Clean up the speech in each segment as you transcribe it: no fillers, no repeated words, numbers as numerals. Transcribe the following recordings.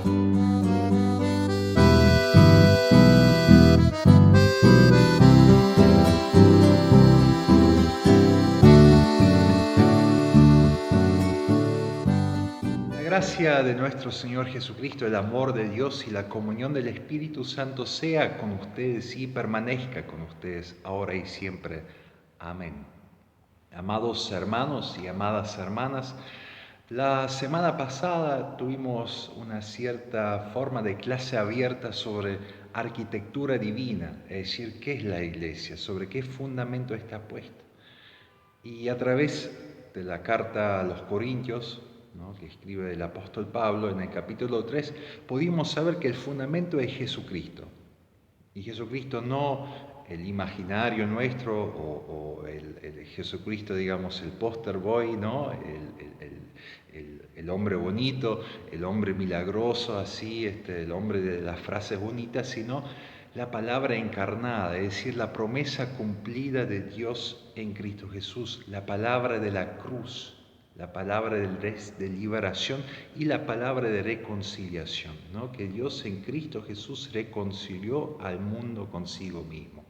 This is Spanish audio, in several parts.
La gracia de nuestro Señor Jesucristo, el amor de Dios y la comunión del Espíritu Santo sea con ustedes y permanezca con ustedes ahora y siempre. Amén. Amados hermanos y amadas hermanas, la semana pasada tuvimos una cierta forma de clase abierta sobre arquitectura divina, es decir, qué es la Iglesia, sobre qué fundamento está puesta. Y a través de la carta a los Corintios, ¿no?, que escribe el apóstol Pablo en el capítulo 3, pudimos saber que el fundamento es Jesucristo. Y Jesucristo no el imaginario nuestro o el Jesucristo, digamos, el poster boy, ¿no?, el hombre bonito, el hombre milagroso, así, el hombre de las frases bonitas, sino la palabra encarnada, es decir, la promesa cumplida de Dios en Cristo Jesús, la palabra de la cruz, la palabra de liberación y la palabra de reconciliación, ¿no?, que Dios en Cristo Jesús reconcilió al mundo consigo mismo.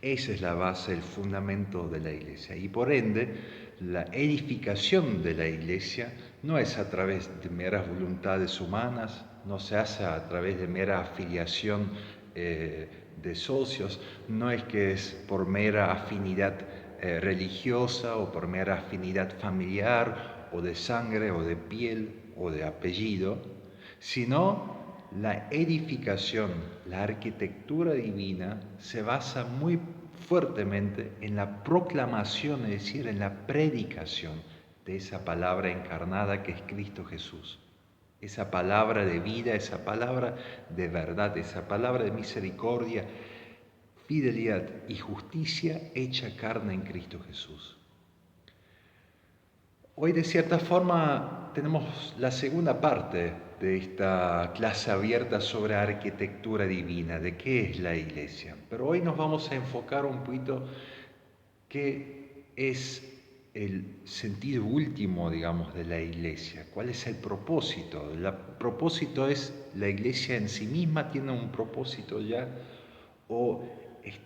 Esa es la base, el fundamento de la Iglesia. Y por ende, la edificación de la Iglesia no es a través de meras voluntades humanas, no se hace a través de mera afiliación de socios, no es que es por mera afinidad religiosa o por mera afinidad familiar o de sangre o de piel o de apellido, sino la edificación, la arquitectura divina se basa muy fuertemente en la proclamación, es decir, en la predicación de esa palabra encarnada que es Cristo Jesús. Esa palabra de vida, esa palabra de verdad, esa palabra de misericordia, fidelidad y justicia hecha carne en Cristo Jesús. Hoy, de cierta forma, tenemos la segunda parte de esta clase abierta sobre arquitectura divina, de qué es la Iglesia. Pero hoy nos vamos a enfocar un poquito qué es el sentido último, digamos, de la Iglesia. ¿Cuál es el propósito? El propósito es la Iglesia en sí misma, tiene un propósito ya, o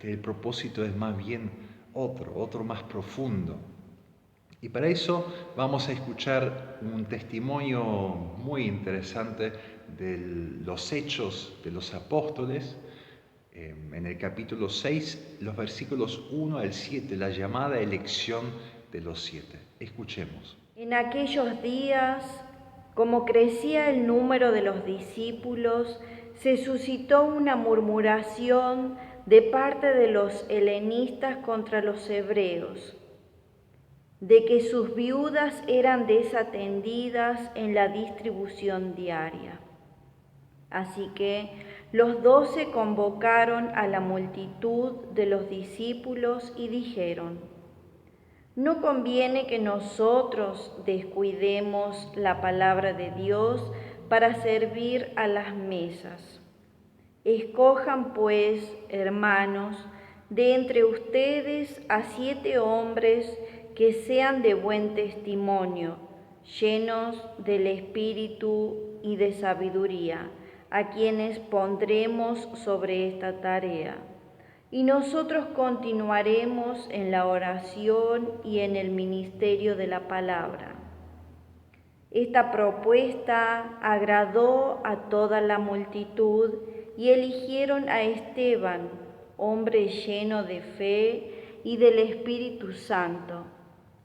el propósito es más bien otro más profundo. Y para eso vamos a escuchar un testimonio muy interesante de los Hechos de los Apóstoles, en el capítulo 6, los versículos 1 al 7, la llamada elección de los 7. Escuchemos. En aquellos días, como crecía el número de los discípulos, se suscitó una murmuración de parte de los helenistas contra los hebreos, de que sus viudas eran desatendidas en la distribución diaria. Así que los 12 convocaron a la multitud de los discípulos y dijeron: no conviene que nosotros descuidemos la palabra de Dios para servir a las mesas. Escojan pues, hermanos, de entre ustedes a 7 hombres que sean de buen testimonio, llenos del Espíritu y de sabiduría, a quienes pondremos sobre esta tarea. Y nosotros continuaremos en la oración y en el ministerio de la palabra. Esta propuesta agradó a toda la multitud y eligieron a Esteban, hombre lleno de fe y del Espíritu Santo,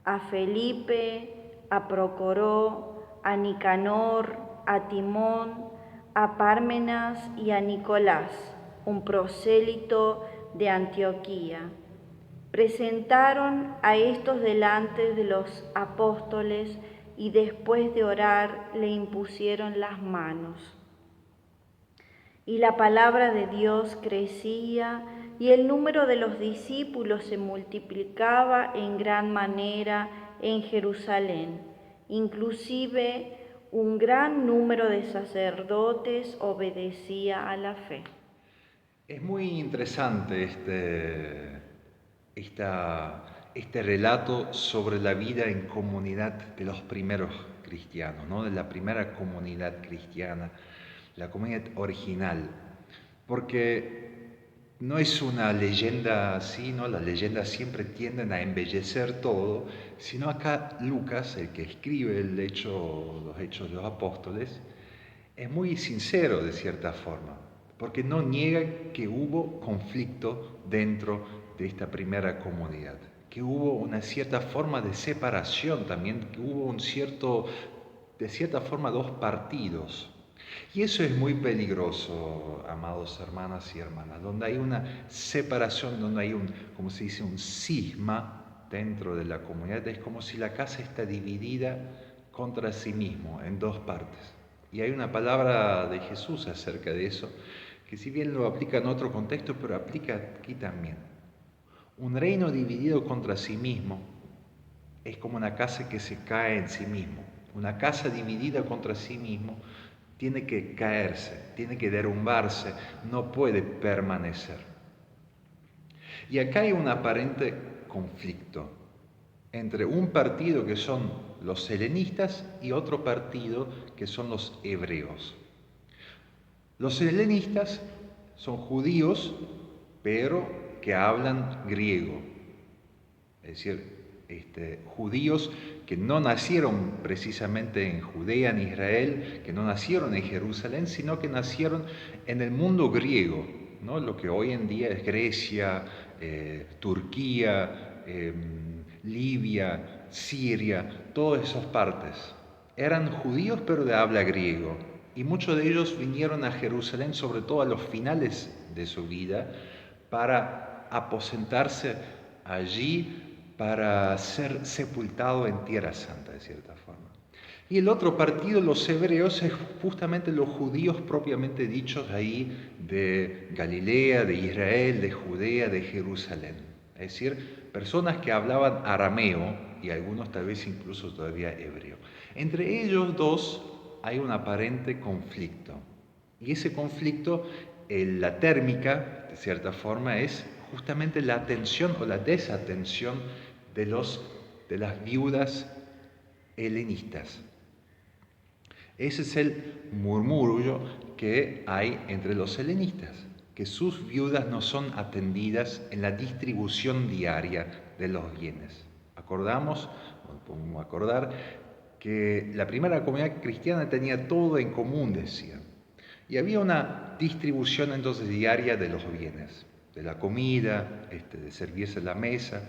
a Felipe, a Procoró, a Nicanor, a Timón, a Pármenas y a Nicolás, un prosélito de Antioquía. Presentaron a estos delante de los apóstoles y después de orar le impusieron las manos. Y la palabra de Dios crecía y el número de los discípulos se multiplicaba en gran manera en Jerusalén. Inclusive un gran número de sacerdotes obedecía a la fe. Es muy interesante este relato sobre la vida en comunidad de los primeros cristianos, ¿no? De la primera comunidad cristiana, la comunidad original, porque no es una leyenda así, ¿no? Las leyendas siempre tienden a embellecer todo, sino acá Lucas, el que escribe los Hechos de los Apóstoles, es muy sincero de cierta forma, porque no niega que hubo conflicto dentro de esta primera comunidad, que hubo una cierta forma de separación también, que hubo de cierta forma, dos partidos. Y eso es muy peligroso, amados hermanas y hermanas, donde hay una separación, donde hay como se dice, un cisma dentro de la comunidad. Es como si la casa está dividida contra sí mismo en dos partes. Y hay una palabra de Jesús acerca de eso, que si bien lo aplica en otro contexto, pero aplica aquí también. Un reino dividido contra sí mismo es como una casa que se cae en sí mismo. Una casa dividida contra sí mismo tiene que caerse, tiene que derrumbarse, no puede permanecer. Y acá hay un aparente conflicto entre un partido que son los helenistas y otro partido que son los hebreos. Los helenistas son judíos, pero que hablan griego, es decir, judíos que no nacieron precisamente en Judea, en Israel, que no nacieron en Jerusalén, sino que nacieron en el mundo griego, ¿no? Lo que hoy en día es Grecia, Turquía, Libia, Siria, todas esas partes. Eran judíos pero de habla griego, y muchos de ellos vinieron a Jerusalén, sobre todo a los finales de su vida, para aposentarse allí, para ser sepultado en Tierra Santa, de cierta forma. Y el otro partido, los hebreos, es justamente los judíos propiamente dichos ahí de Galilea, de Israel, de Judea, de Jerusalén. Es decir, personas que hablaban arameo y algunos tal vez incluso todavía hebreo. Entre ellos dos hay un aparente conflicto. Y ese conflicto, la térmica, de cierta forma, es justamente la atención o la desatención de las viudas helenistas. Ese es el murmullo que hay entre los helenistas, que sus viudas no son atendidas en la distribución diaria de los bienes. Podemos acordar que la primera comunidad cristiana tenía todo en común, decían, y había una distribución entonces diaria de los bienes, de la comida, de servirse la mesa,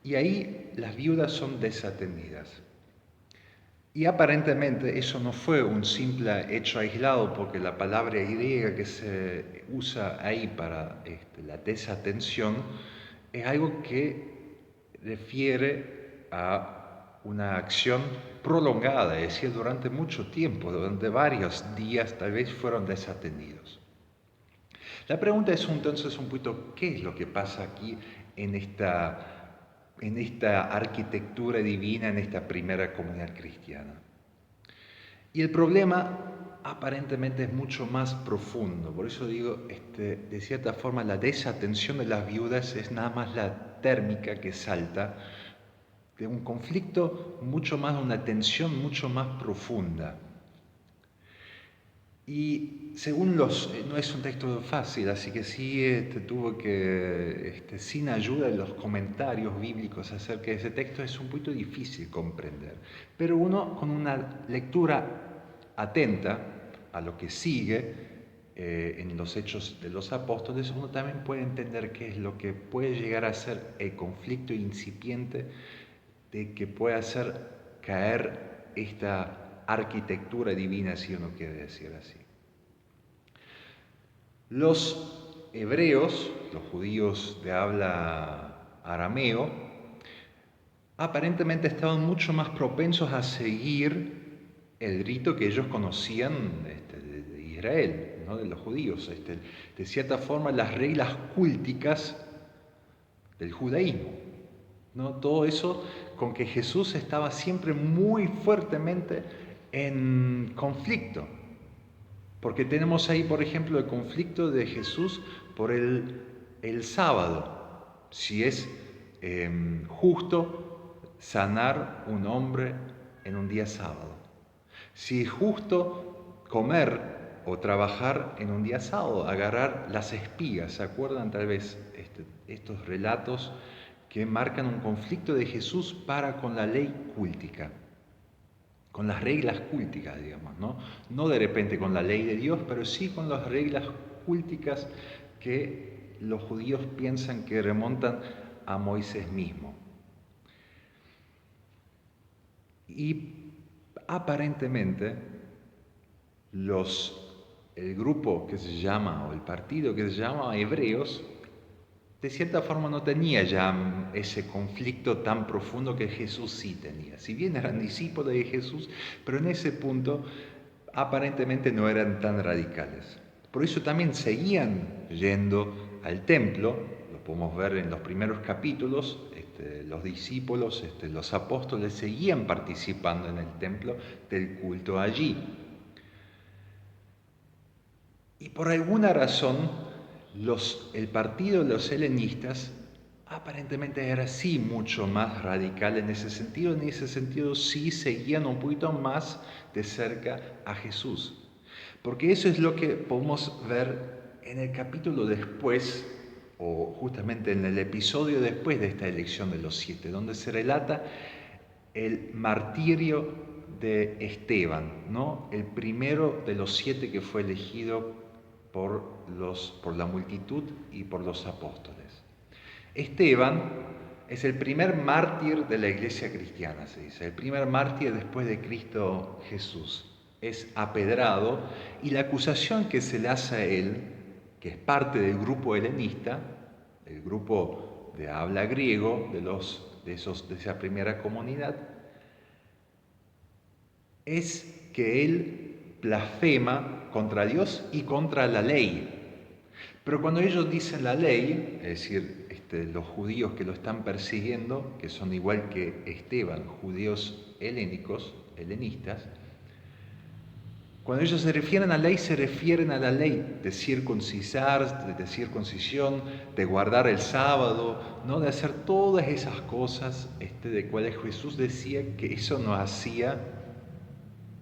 y ahí las viudas son desatendidas. Y aparentemente eso no fue un simple hecho aislado, porque la palabra griega que se usa ahí para la desatención es algo que refiere a una acción prolongada, es decir, durante mucho tiempo, durante varios días tal vez fueron desatendidos. La pregunta es entonces un poquito, ¿qué es lo que pasa aquí en esta arquitectura divina, en esta primera comunidad cristiana? Y el problema aparentemente es mucho más profundo. Por eso digo, de cierta forma, la desatención de las viudas es nada más la térmica que salta de un conflicto mucho más, una tensión mucho más profunda. Y según no es un texto fácil, así que sí tuvo que, sin ayuda de los comentarios bíblicos acerca de ese texto, es un poquito difícil comprender. Pero uno con una lectura atenta a lo que sigue en los Hechos de los Apóstoles, uno también puede entender qué es lo que puede llegar a ser el conflicto incipiente de que puede hacer caer esta arquitectura divina, si uno quiere decir así. Los hebreos, los judíos de habla arameo, aparentemente estaban mucho más propensos a seguir el rito que ellos conocían de Israel, ¿no? De los judíos, de cierta forma las reglas cúlticas del judaísmo, ¿no? Todo eso con que Jesús estaba siempre muy fuertemente en conflicto. Porque tenemos ahí, por ejemplo, el conflicto de Jesús por el sábado. Si es justo sanar un hombre en un día sábado? Si es justo comer o trabajar en un día sábado, agarrar las espigas. ¿Se acuerdan tal vez estos relatos que marcan un conflicto de Jesús para con la ley cúltica? Con las reglas cúlticas, digamos, ¿no? No de repente con la ley de Dios, pero sí con las reglas cúlticas que los judíos piensan que remontan a Moisés mismo. Y aparentemente el grupo que se llama, o el partido que se llama Hebreos, de cierta forma no tenía ya ese conflicto tan profundo que Jesús sí tenía. Si bien eran discípulos de Jesús, pero en ese punto aparentemente no eran tan radicales. Por eso también seguían yendo al templo, lo podemos ver en los primeros capítulos, los discípulos, los apóstoles seguían participando en el templo del culto allí. Y por alguna razón, el partido de los helenistas aparentemente era sí mucho más radical en ese sentido sí seguían un poquito más de cerca a Jesús. Porque eso es lo que podemos ver en el capítulo después, o justamente en el episodio después de esta elección de los 7, donde se relata el martirio de Esteban, ¿no? El primero de los 7 que fue elegido por la multitud y por los apóstoles. Esteban es el primer mártir de la iglesia cristiana, se dice, el primer mártir después de Cristo Jesús. Es apedrado y la acusación que se le hace a él, que es parte del grupo helenista, el grupo de habla griego de esa primera comunidad, es que él blasfema contra Dios y contra la ley. Pero cuando ellos dicen la ley, es decir, los judíos que lo están persiguiendo, que son igual que Esteban, judíos helenistas, cuando ellos se refieren a ley, se refieren a la ley de circuncisar, de circuncisión, de guardar el sábado, ¿no? De hacer todas esas cosas de cuales Jesús decía que eso no hacía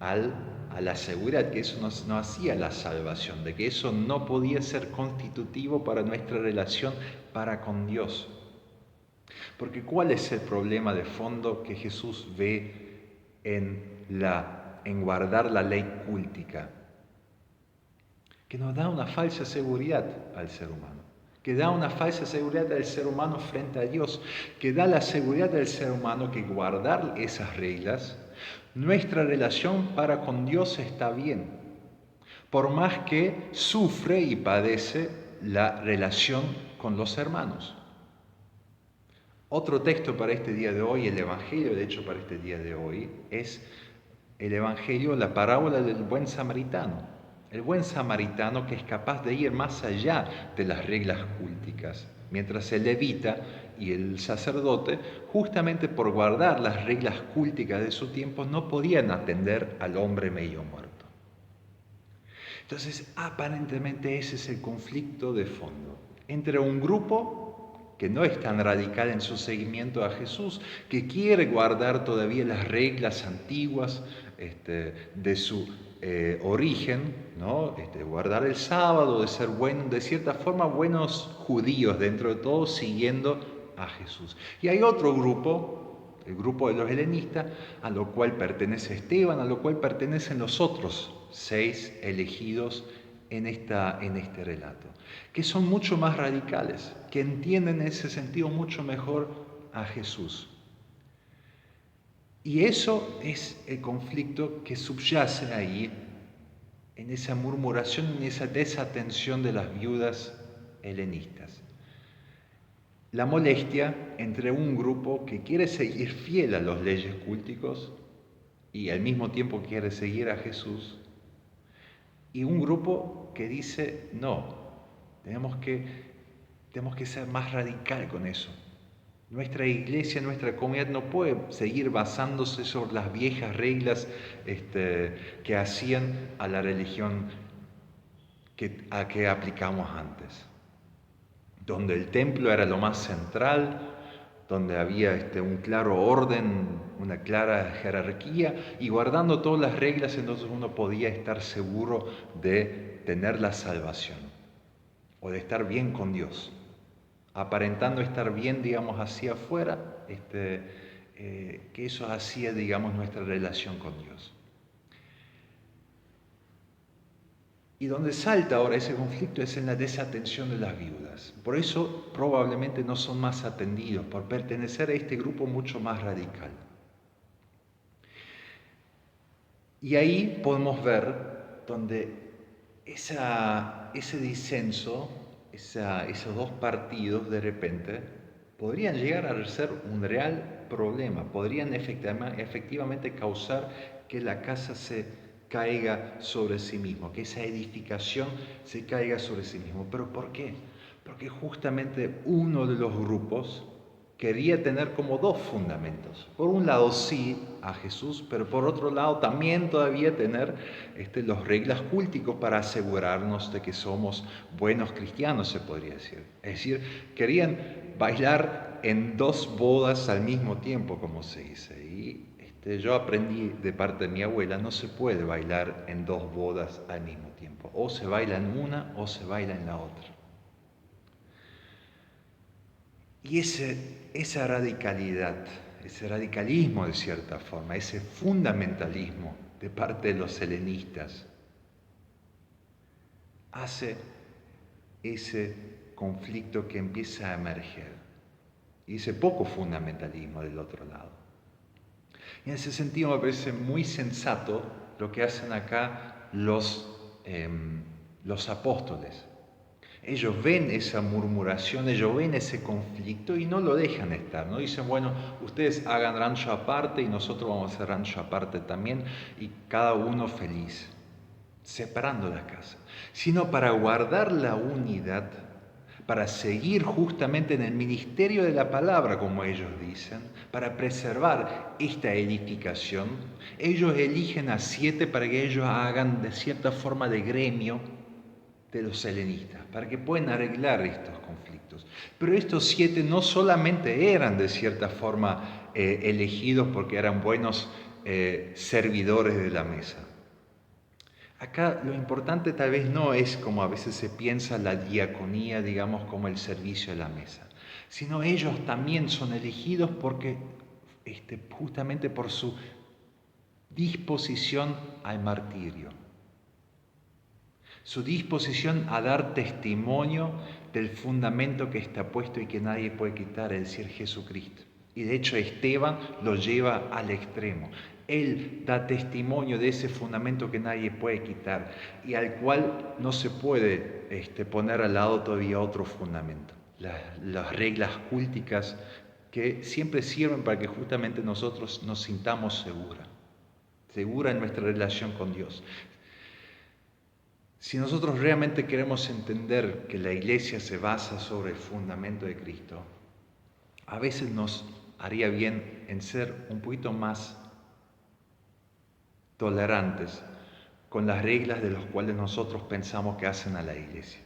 a la seguridad, que eso no hacía la salvación, de que eso no podía ser constitutivo para nuestra relación para con Dios. Porque ¿cuál es el problema de fondo que Jesús ve en guardar la ley cúltica? Que nos da una falsa seguridad al ser humano, que da una falsa seguridad al ser humano frente a Dios, que da la seguridad al ser humano que guardar esas reglas, nuestra relación para con Dios está bien, por más que sufre y padece la relación con los hermanos. Otro texto para este día de hoy, el Evangelio de hecho para este día de hoy, es el Evangelio, la parábola del buen samaritano. El buen samaritano que es capaz de ir más allá de las reglas cúlticas, mientras el levita y el sacerdote, justamente por guardar las reglas cúlticas de su tiempo, no podían atender al hombre medio muerto. Entonces, aparentemente ese es el conflicto de fondo entre un grupo que no es tan radical en su seguimiento a Jesús, que quiere guardar todavía las reglas antiguas de su origen, ¿no? Guardar el sábado, de ser de cierta forma buenos judíos dentro de todo, siguiendo a Jesús. Y hay otro grupo, el grupo de los helenistas, a lo cual pertenece Esteban, a lo cual pertenecen los otros 6 elegidos en este relato, que son mucho más radicales, que entienden en ese sentido mucho mejor a Jesús. Y eso es el conflicto que subyace ahí, en esa murmuración, en esa desatención de las viudas helenistas. La molestia entre un grupo que quiere seguir fiel a las leyes cúlticos y al mismo tiempo quiere seguir a Jesús, y un grupo que dice, no, tenemos que ser más radical con eso. Nuestra iglesia, nuestra comunidad no puede seguir basándose sobre las viejas reglas que hacían a la religión a que aplicamos antes, donde el templo era lo más central, donde había un claro orden, una clara jerarquía, y guardando todas las reglas, entonces uno podía estar seguro de tener la salvación o de estar bien con Dios, aparentando estar bien, digamos, hacia afuera, que eso hacía, digamos, nuestra relación con Dios. Y donde salta ahora ese conflicto es en la desatención de las viudas. Por eso probablemente no son más atendidos, por pertenecer a este grupo mucho más radical. Y ahí podemos ver donde ese disenso, esos dos partidos de repente, podrían llegar a ser un real problema, podrían efectivamente causar que la casa se caiga sobre sí mismo, que esa edificación se caiga sobre sí mismo. ¿Pero por qué? Porque justamente uno de los grupos quería tener como dos fundamentos. Por un lado sí a Jesús, pero por otro lado también todavía tener los reglas culticos para asegurarnos de que somos buenos cristianos, se podría decir. Es decir, querían bailar en dos bodas al mismo tiempo, como se dice. Y yo aprendí de parte de mi abuela, no se puede bailar en dos bodas al mismo tiempo. O se baila en una o se baila en la otra. Y esa radicalidad, ese radicalismo de cierta forma, ese fundamentalismo de parte de los helenistas, hace ese conflicto que empieza a emerger. Y ese poco fundamentalismo del otro lado. Y en ese sentido me parece muy sensato lo que hacen acá los apóstoles. Ellos ven esa murmuración, ellos ven ese conflicto y no lo dejan estar, no dicen, bueno, ustedes hagan rancho aparte y nosotros vamos a hacer rancho aparte también y cada uno feliz, separando la casa, sino para guardar la unidad, para seguir justamente en el ministerio de la palabra, como ellos dicen, para preservar esta edificación. Ellos eligen a 7 para que ellos hagan de cierta forma de gremio de los helenistas, para que puedan arreglar estos conflictos. Pero estos 7 no solamente eran de cierta forma elegidos porque eran buenos servidores de la mesa. Acá lo importante tal vez no es como a veces se piensa la diaconía, digamos, como el servicio de la mesa, sino ellos también son elegidos porque justamente por su disposición al martirio. Su disposición a dar testimonio del fundamento que está puesto y que nadie puede quitar, es decir, Jesucristo. Y de hecho Esteban lo lleva al extremo. Él da testimonio de ese fundamento que nadie puede quitar y al cual no se puede poner al lado todavía otro fundamento. Las reglas culticas que siempre sirven para que justamente nosotros nos sintamos segura en nuestra relación con Dios. Si nosotros realmente queremos entender que la iglesia se basa sobre el fundamento de Cristo, a veces nos haría bien en ser un poquito más tolerantes con las reglas de las cuales nosotros pensamos que hacen a la iglesia.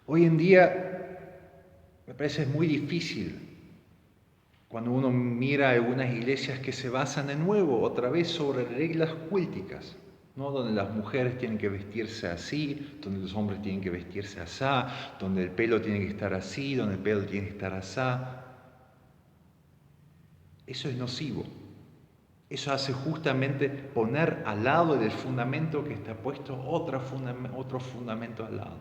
Hoy en día me parece muy difícil cuando uno mira algunas iglesias que se basan de nuevo otra vez sobre reglas culticas, ¿no? Donde las mujeres tienen que vestirse así, donde los hombres tienen que vestirse así, donde el pelo tiene que estar así, donde el pelo tiene que estar así. Eso es nocivo. Eso hace justamente poner al lado del fundamento que está puesto otro fundamento al lado.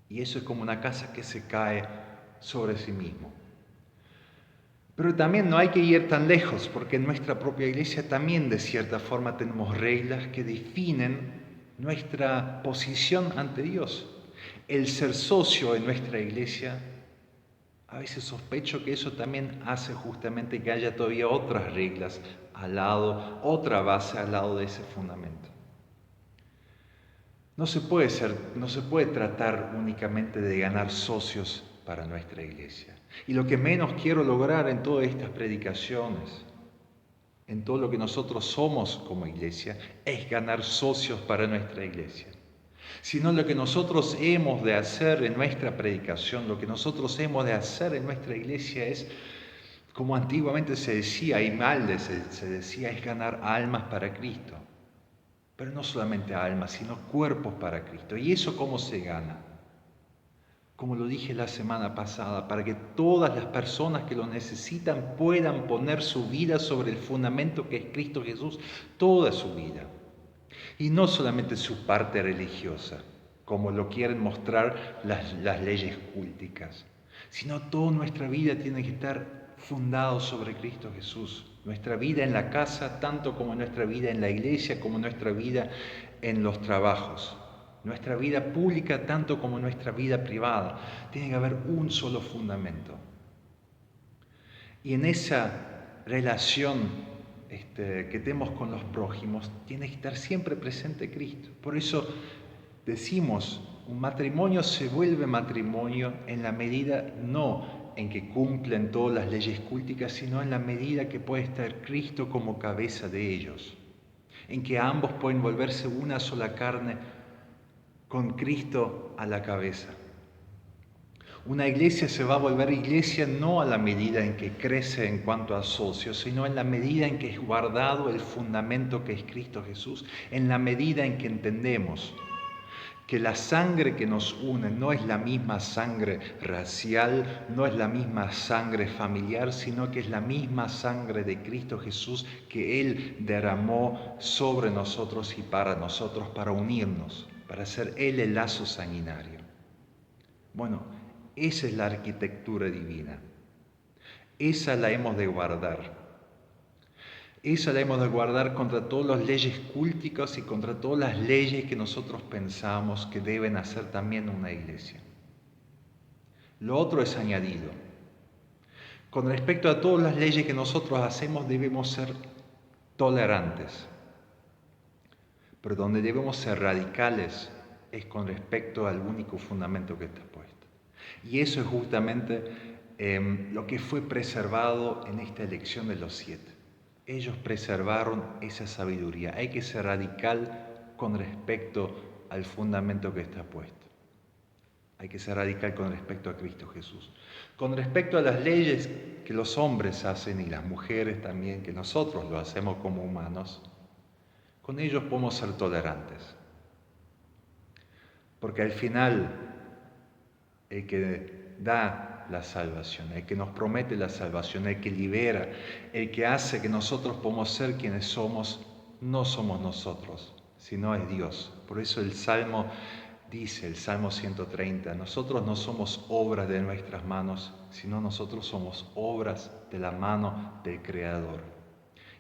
Y eso es como una casa que se cae sobre sí mismo. Pero también no hay que ir tan lejos, porque en nuestra propia iglesia también de cierta forma tenemos reglas que definen nuestra posición ante Dios. El ser socio en nuestra iglesia, a veces sospecho que eso también hace justamente que haya todavía otras reglas al lado, otra base al lado de ese fundamento. No se puede tratar únicamente de ganar socios para nuestra iglesia. Y lo que menos quiero lograr en todas estas predicaciones, en todo lo que nosotros somos como iglesia, es ganar socios para nuestra iglesia. sino lo que nosotros hemos de hacer en nuestra predicación, lo que nosotros hemos de hacer en nuestra iglesia es, como antiguamente se decía, y mal se decía, es ganar almas para Cristo. Pero no solamente almas, sino cuerpos para Cristo. ¿Y eso cómo se gana? Como lo dije la semana pasada, para que todas las personas que lo necesitan puedan poner su vida sobre el fundamento que es Cristo Jesús, toda su vida. Y no solamente su parte religiosa, como lo quieren mostrar las leyes culticas, sino toda nuestra vida tiene que estar fundada sobre Cristo Jesús. Nuestra vida en la casa, tanto como nuestra vida en la iglesia, como nuestra vida en los trabajos. Nuestra vida pública, tanto como nuestra vida privada. Tiene que haber un solo fundamento. Y en esa relación que tenemos con los prójimos, tiene que estar siempre presente Cristo. Por eso decimos, un matrimonio se vuelve matrimonio en la medida, no en que cumplen todas las leyes culticas, sino en la medida que puede estar Cristo como cabeza de ellos, en que ambos pueden volverse una sola carne con Cristo a la cabeza. Una iglesia se va a volver iglesia no a la medida en que crece en cuanto a socios, sino en la medida en que es guardado el fundamento que es Cristo Jesús, en la medida en que entendemos que la sangre que nos une no es la misma sangre racial, no es la misma sangre familiar, sino que es la misma sangre de Cristo Jesús que Él derramó sobre nosotros y para nosotros, para unirnos, para ser Él el lazo sanguinario. Bueno, esa es la arquitectura divina. Esa la hemos de guardar. Esa la hemos de guardar contra todas las leyes culticas y contra todas las leyes que nosotros pensamos que deben hacer también una iglesia. Lo otro es añadido. Con respecto a todas las leyes que nosotros hacemos, debemos ser tolerantes. Pero donde debemos ser radicales es con respecto al único fundamento que está puesto. Y eso es justamente lo que fue preservado en esta elección de los 7. Ellos preservaron esa sabiduría. Hay que ser radical con respecto al fundamento que está puesto. Hay que ser radical con respecto a Cristo Jesús. Con respecto a las leyes que los hombres hacen y las mujeres también, que nosotros lo hacemos como humanos, con ellos podemos ser tolerantes. Porque al final, el que da la salvación, el que nos promete la salvación, el que libera, el que hace que nosotros podamos ser quienes somos, no somos nosotros, sino es Dios. Por eso el Salmo dice, el Salmo 130, nosotros no somos obras de nuestras manos, sino nosotros somos obras de la mano del Creador.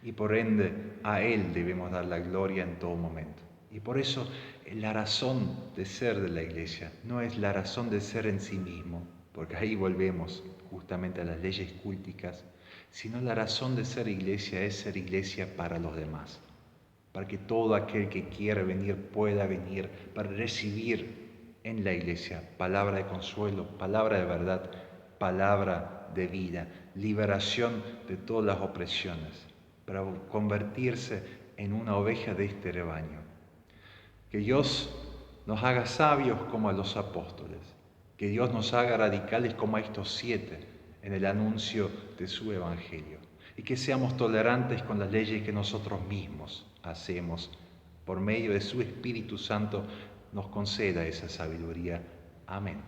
Y por ende a Él debemos dar la gloria en todo momento. Y por eso la razón de ser de la iglesia no es la razón de ser en sí mismo, porque ahí volvemos justamente a las leyes culticas, sino la razón de ser iglesia es ser iglesia para los demás, para que todo aquel que quiera venir pueda venir, para recibir en la iglesia palabra de consuelo, palabra de verdad, palabra de vida, liberación de todas las opresiones, para convertirse en una oveja de este rebaño. Que Dios nos haga sabios como a los apóstoles, que Dios nos haga radicales como a estos 7 en el anuncio de su evangelio, y que seamos tolerantes con las leyes que nosotros mismos hacemos. Por medio de su Espíritu Santo nos conceda esa sabiduría. Amén.